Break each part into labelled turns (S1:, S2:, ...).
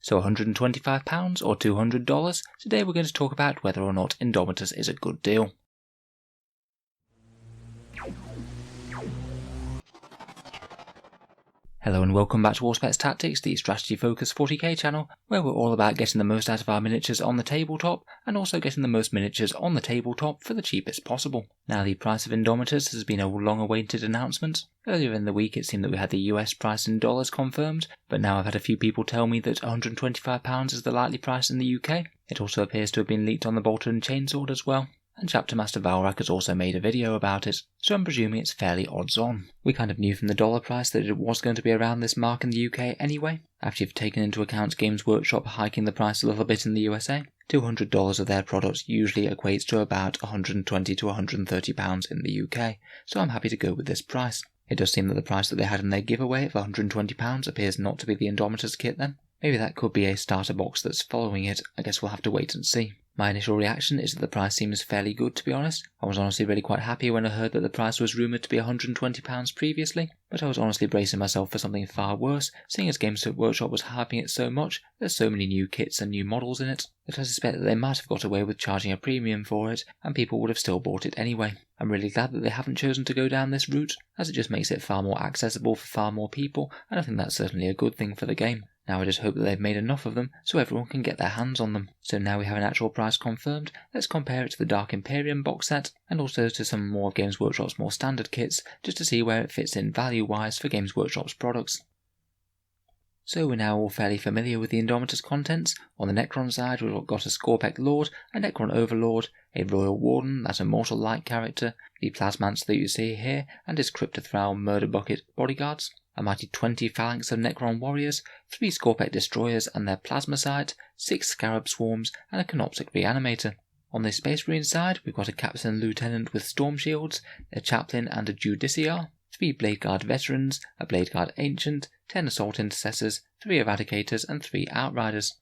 S1: So £125 or $200? Today we're going to talk about whether or not Indomitus is a good deal. Hello and welcome back to Auspex Tactics, the strategy focused 40k channel, where we're all about getting the most out of our miniatures on the tabletop, and also getting the most miniatures on the tabletop for the cheapest possible. Now the price of Indomitus has been a long awaited announcement. Earlier in the week it seemed that we had the US price in dollars confirmed, but now I've had a few people tell me that £125 is the likely price in the UK. It also appears to have been leaked on the Bolter and Chainsword as well. And Chapter Master Valrak has also made a video about it, so I'm presuming it's fairly odds on. We kind of knew from the dollar price that it was going to be around this mark in the UK anyway, after you've taken into account Games Workshop hiking the price a little bit in the USA. $200 of their products usually equates to about £120 to £130 in the UK, so I'm happy to go with this price. It does seem that the price that they had in their giveaway of £120 appears not to be the Indomitus kit then. Maybe that could be a starter box that's following it. I guess we'll have to wait and see. My initial reaction is that the price seems fairly good, to be honest. I was honestly really quite happy when I heard that the price was rumoured to be £120 previously, but I was honestly bracing myself for something far worse, seeing as Games Workshop was hyping it so much. There's so many new kits and new models in it that I suspect that they might have got away with charging a premium for it, and people would have still bought it anyway. I'm really glad that they haven't chosen to go down this route, as it just makes it far more accessible for far more people, and I think that's certainly a good thing for the game. Now I just hope that they've made enough of them so everyone can get their hands on them. So now we have an actual price confirmed, let's compare it to the Dark Imperium box set, and also to some more of Games Workshop's more standard kits, just to see where it fits in value-wise for Games Workshop's products. So we're now all fairly familiar with the Indomitus contents. On the Necron side we've got a Scorpec Lord, a Necron Overlord, a Royal Warden, that Immortal-like character, the Plasmance that you see here, and his Cryptothral Murder Bucket bodyguards. A mighty 20 phalanx of Necron warriors, 3 Scorpec destroyers and their plasma sight, 6 Scarab swarms, and a Canoptic reanimator. On the Space Marine side, we've got a Captain Lieutenant with storm shields, a Chaplain and a Judiciar, 3 Blade Guard veterans, a Blade Guard ancient, 10 Assault Intercessors, 3 Eradicators, and 3 Outriders.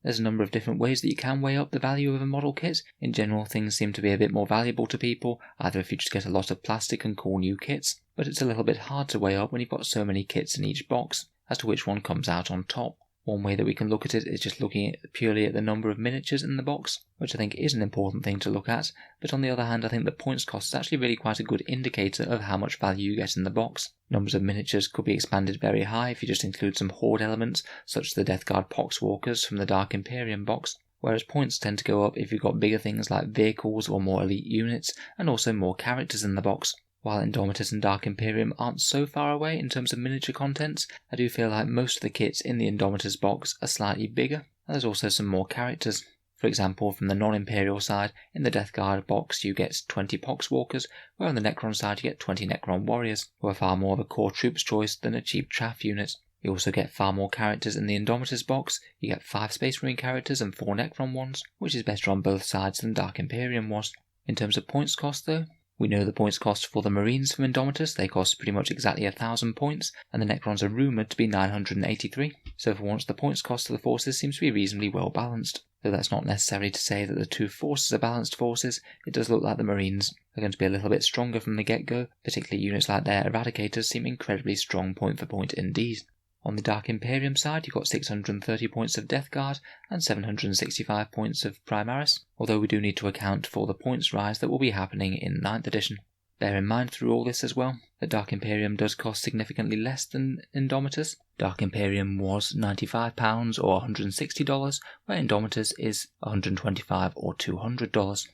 S1: There's a number of different ways that you can weigh up the value of a model kit. In general, things seem to be a bit more valuable to people, either if you just get a lot of plastic and cool new kits, but it's a little bit hard to weigh up when you've got so many kits in each box, as to which one comes out on top. One way that we can look at it is just looking purely at the number of miniatures in the box, which I think is an important thing to look at, but on the other hand I think the points cost is actually really quite a good indicator of how much value you get in the box. Numbers of miniatures could be expanded very high if you just include some horde elements, such as the Death Guard Poxwalkers from the Dark Imperium box, whereas points tend to go up if you've got bigger things like vehicles or more elite units, and also more characters in the box. While Indomitus and Dark Imperium aren't so far away in terms of miniature contents, I do feel like most of the kits in the Indomitus box are slightly bigger, and there's also some more characters. For example, from the non-Imperial side, in the Death Guard box you get 20 Poxwalkers, where on the Necron side you get 20 Necron Warriors, who are far more of a core troops choice than a cheap chaff unit. You also get far more characters in the Indomitus box. You get 5 Space Marine characters and 4 Necron ones, which is better on both sides than Dark Imperium was. In terms of points cost though, we know the points cost for the Marines from Indomitus. They cost pretty much exactly 1,000 points, and the Necrons are rumoured to be 983. So for once the points cost of the forces seems to be reasonably well balanced. Though that's not necessarily to say that the two forces are balanced forces, it does look like the Marines are going to be a little bit stronger from the get-go, particularly units like their Eradicators seem incredibly strong point for point indeed. On the Dark Imperium side, you've got 630 points of Death Guard and 765 points of Primaris, although we do need to account for the points rise that will be happening in 9th edition. Bear in mind through all this as well, that Dark Imperium does cost significantly less than Indomitus. Dark Imperium was £95 or $160, where Indomitus is $125 or $200.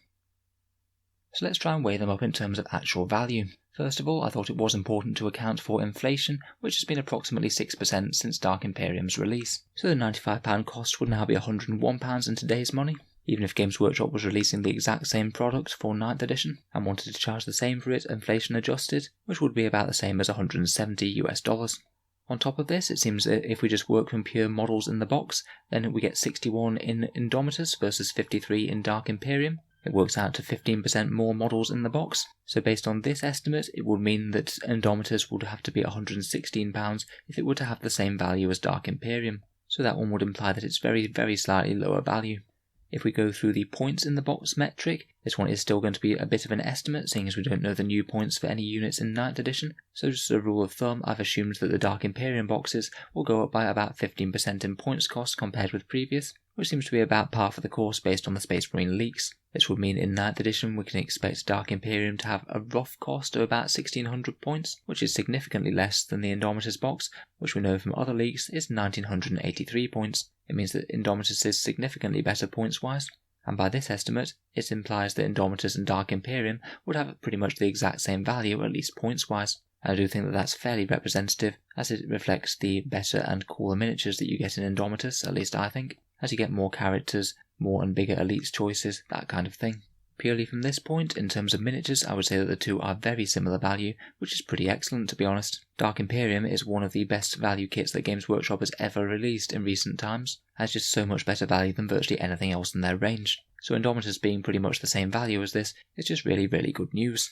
S1: So let's try and weigh them up in terms of actual value. First of all, I thought it was important to account for inflation, which has been approximately 6% since Dark Imperium's release. So the £95 cost would now be £101 in today's money, even if Games Workshop was releasing the exact same product for 9th edition and wanted to charge the same for it inflation adjusted, which would be about the same as $170 US. On top of this, it seems that if we just work from pure models in the box, then we get 61 in Indomitus versus 53 in Dark Imperium. It works out to 15% more models in the box, so based on this estimate it would mean that Indomitus would have to be £116 if it were to have the same value as Dark Imperium, so that one would imply that it's very, very slightly lower value. If we go through the points in the box metric, this one is still going to be a bit of an estimate, seeing as we don't know the new points for any units in 9th edition, so just as a rule of thumb, I've assumed that the Dark Imperium boxes will go up by about 15% in points cost compared with previous, which seems to be about par for the course based on the Space Marine leaks. This would mean in 9th edition we can expect Dark Imperium to have a rough cost of about 1600 points, which is significantly less than the Indomitus box, which we know from other leaks is 1983 points. It means that Indomitus is significantly better points-wise, and by this estimate, it implies that Indomitus and Dark Imperium would have pretty much the exact same value, at least points-wise. I do think that that's fairly representative, as it reflects the better and cooler miniatures that you get in Indomitus, at least I think, as you get more characters, more and bigger elites choices, that kind of thing. Purely from this point, in terms of miniatures, I would say that the two are very similar value, which is pretty excellent to be honest. Dark Imperium is one of the best value kits that Games Workshop has ever released in recent times, has just so much better value than virtually anything else in their range. So Indomitus being pretty much the same value as this is just really, really good news.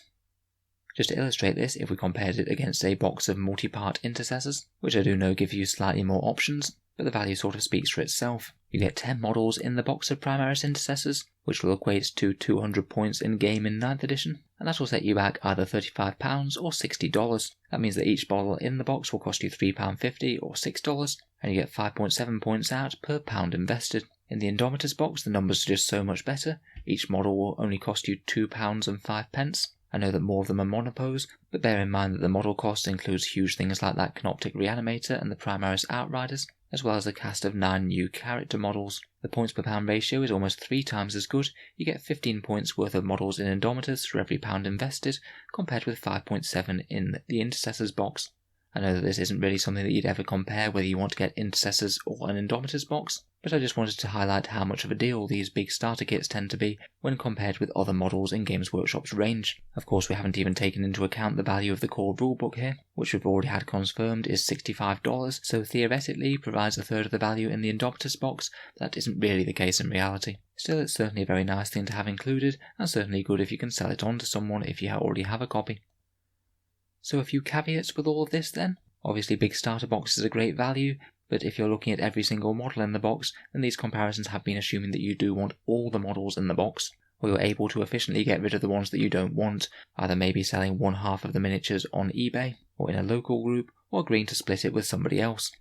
S1: Just to illustrate this, if we compared it against a box of multi-part intercessors, which I do know give you slightly more options, but the value sort of speaks for itself. You get 10 models in the box of Primaris intercessors, which will equate to 200 points in game in 9th edition, and that will set you back either £35 or $60. That means that each model in the box will cost you £3.50 or $6, and you get 5.7 points out per pound invested. In the Indomitus box, the numbers are just so much better. Each model will only cost you £2.05. I know that more of them are monopos, but bear in mind that the model cost includes huge things like that Canoptic Reanimator and the Primaris Outriders, as well as a cast of 9 new character models. The points per pound ratio is almost 3 times as good. You get 15 points worth of models in Indomitus for every pound invested, compared with 5.7 in the Intercessors box. I know that this isn't really something that you'd ever compare whether you want to get Intercessors or an Indomitus box, but I just wanted to highlight how much of a deal these big starter kits tend to be when compared with other models in Games Workshop's range. Of course, we haven't even taken into account the value of the core rulebook here, which we've already had confirmed is $65, so theoretically provides a third of the value in the Indomitus box, but that isn't really the case in reality. Still, it's certainly a very nice thing to have included, and certainly good if you can sell it on to someone if you already have a copy. So a few caveats with all of this then. Obviously big starter boxes are great value, but if you're looking at every single model in the box, then these comparisons have been assuming that you do want all the models in the box, or you're able to efficiently get rid of the ones that you don't want, either maybe selling one half of the miniatures on eBay, or in a local group, or agreeing to split it with somebody else.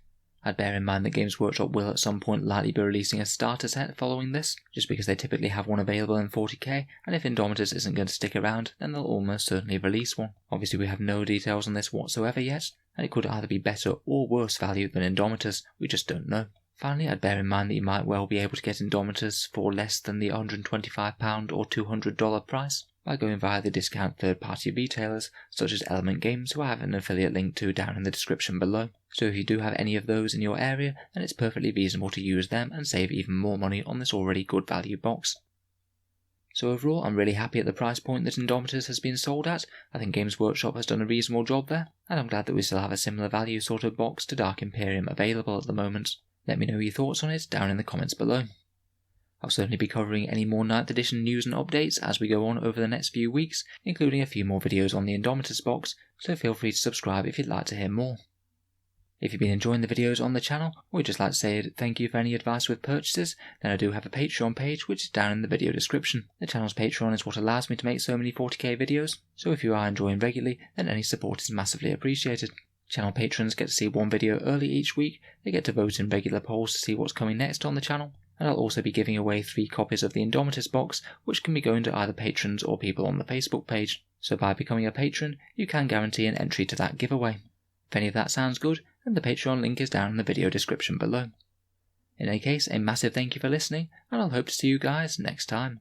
S1: I'd bear in mind that Games Workshop will at some point likely be releasing a starter set following this, just because they typically have one available in 40k, and if Indomitus isn't going to stick around, then they'll almost certainly release one. Obviously we have no details on this whatsoever yet, and it could either be better or worse value than Indomitus, we just don't know. Finally, I'd bear in mind that you might well be able to get Indomitus for less than the £125 or $200 price by going via the discount third-party retailers such as Element Games, who I have an affiliate link to down in the description below. So if you do have any of those in your area, then it's perfectly reasonable to use them and save even more money on this already good value box. So overall, I'm really happy at the price point that Indomitus has been sold at. I think Games Workshop has done a reasonable job there, and I'm glad that we still have a similar value sort of box to Dark Imperium available at the moment. Let me know your thoughts on it down in the comments below. I'll certainly be covering any more 9th edition news and updates as we go on over the next few weeks, including a few more videos on the Indomitus box, so feel free to subscribe if you'd like to hear more. If you've been enjoying the videos on the channel, or you'd just like to say thank you for any advice with purchases, then I do have a Patreon page which is down in the video description. The channel's Patreon is what allows me to make so many 40k videos, so if you are enjoying regularly, then any support is massively appreciated. Channel patrons get to see one video early each week, they get to vote in regular polls to see what's coming next on the channel, and I'll also be giving away 3 copies of the Indomitus box, which can be going to either patrons or people on the Facebook page. So by becoming a patron, you can guarantee an entry to that giveaway. If any of that sounds good, then the Patreon link is down in the video description below. In any case, a massive thank you for listening, and I'll hope to see you guys next time.